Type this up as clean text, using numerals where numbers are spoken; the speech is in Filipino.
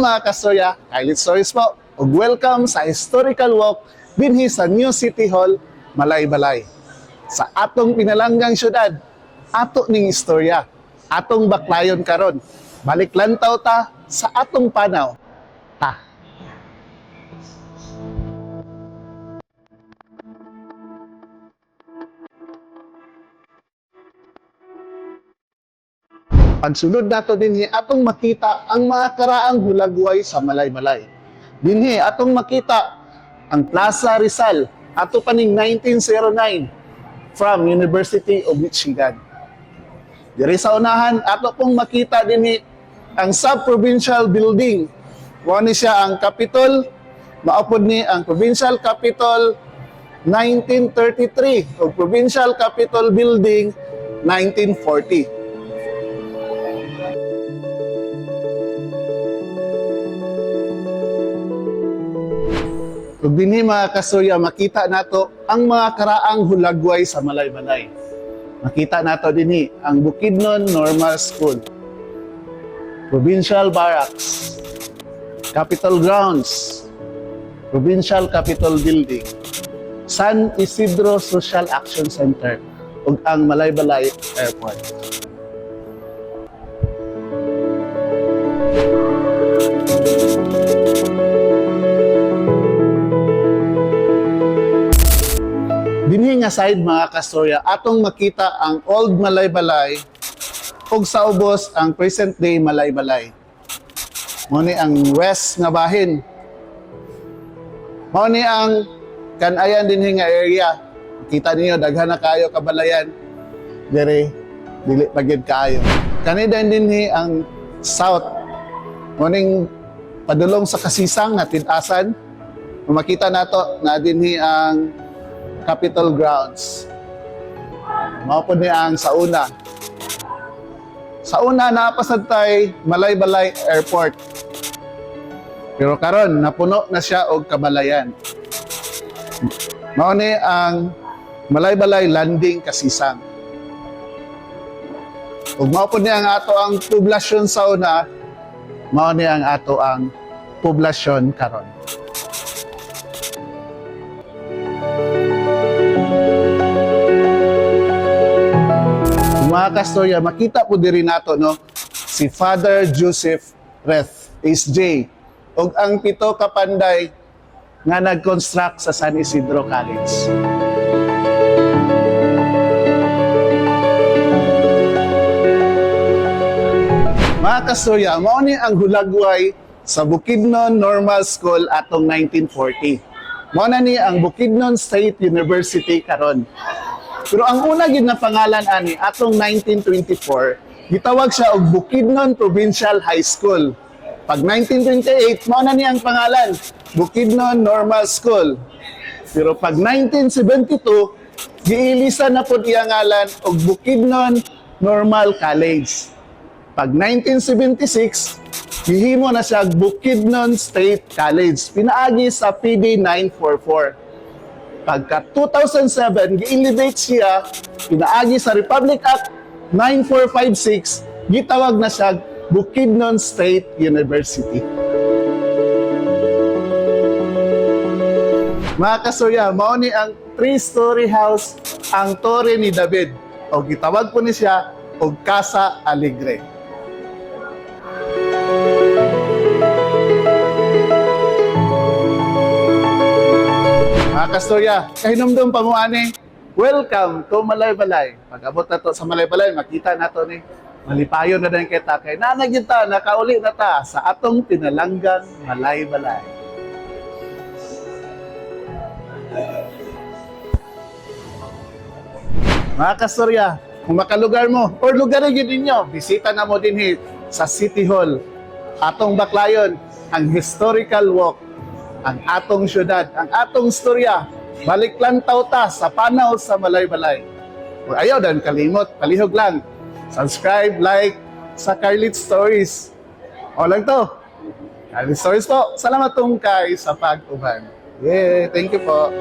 mga kastorya, Kylie Stories po, ug welcome sa historical walk dinhi sa New City Hall, Malaybalay. Sa atong pinalanggang syudad, ato ning istorya, atong baklayon karon. Balik lantaw ta sa atong panaw. Ta. Pagsunod nato dinhi atong makita ang mga karaang hulagway sa Malaybalay. Dinhi atong makita ang Plaza Rizal ato pa ning 1909 from University of Michigan. Diri sa unahan ato pong makita dinhi ang sub-provincial building. Mao ni siya ang Capitol, maupod ni ang Provincial Capitol 1933 o Provincial Capitol Building 1940. Ug dinhi mga kastorya, makita nato ang mga karaang hulagway sa Malaybalay. Makita nato dinhi ang Bukidnon Normal School, Provincial Barracks, Capitol Grounds, Provincial Capitol Building, San Isidro Social Action Center, ug ang Malaybalay Airport. Dinhi nga side mga kastorya, atong makita ang Old Malaybalay ug sa ubos ang present day Malaybalay. Mao ni ang west nga bahin. Mao ni ang kanayan dinhi nga area. Kita niyo daghan na kayo kabalayan. Diri dili pagyud kaayo. Kani dinhi ang south. Mao ning padulong sa kasisang nga tid-asan. Makita nato na dinhi ang Capitol Grounds. Mao pod ni ang sauna. Sa una napasad tay Malaybalay Airport. Pero karon napuno na siya og kabalayan. Mao ni ang Malaybalay Landing Kasisang. Ug mao pod ni ang ato ang poblasyon sa una, mao ni ang ato ang poblasyon karon. Mga kastorya, makita po diri nato no si Father Joseph Reth, SJ, ug ang pito ka panday nga nag-construct sa San Isidro College. Mga kastorya, mao ni ang hulagway sa Bukidnon Normal School atong 1940. Mao na ni ang Bukidnon State University karon. Pero ang una gid na pangalan ani atong 1924, gitawag siya og Bukidnon Provincial High School. Pag 1928, mao na ni ang pangalan, Bukidnon Normal School. Pero pag 1972, giilisan na pod iya ngalan og Bukidnon Normal College. Pag 1976, gihimo na siya Bukidnon State College, pinaagi sa PB 944. Pagka 2007, gi-elevate siya, pinaagi sa Republic Act 9456, gitawag na siya Bukidnon State University. Mga kastorya, mao ni ang 3-story house ang Torre ni David, o gitawag po ni siya og Casa Alegre. Mga kastorya, kahinumdum pa mo ani, welcome to Malaybalay. Pag-abot na to sa Malaybalay, makita na to ni malipayon na din kita. Kay nanagin ta, nakauli na ta sa atong pinalanggang Malaybalay. Mga kastorya, kung makalugar mo, or lugarin yun ninyo, bisita na mo din sa City Hall. Atong baklayon, ang historical walk, ang atong syudad, ang atong istorya. Balik lantaw ta sa panaw sa Malaybalay. Kung ayaw dan kalimot, palihog lang. Subscribe, like sa Kylie Stories. O lang to. Kylie Stories po. Salamat tungkay sa pag-uban. Yeah, thank you po.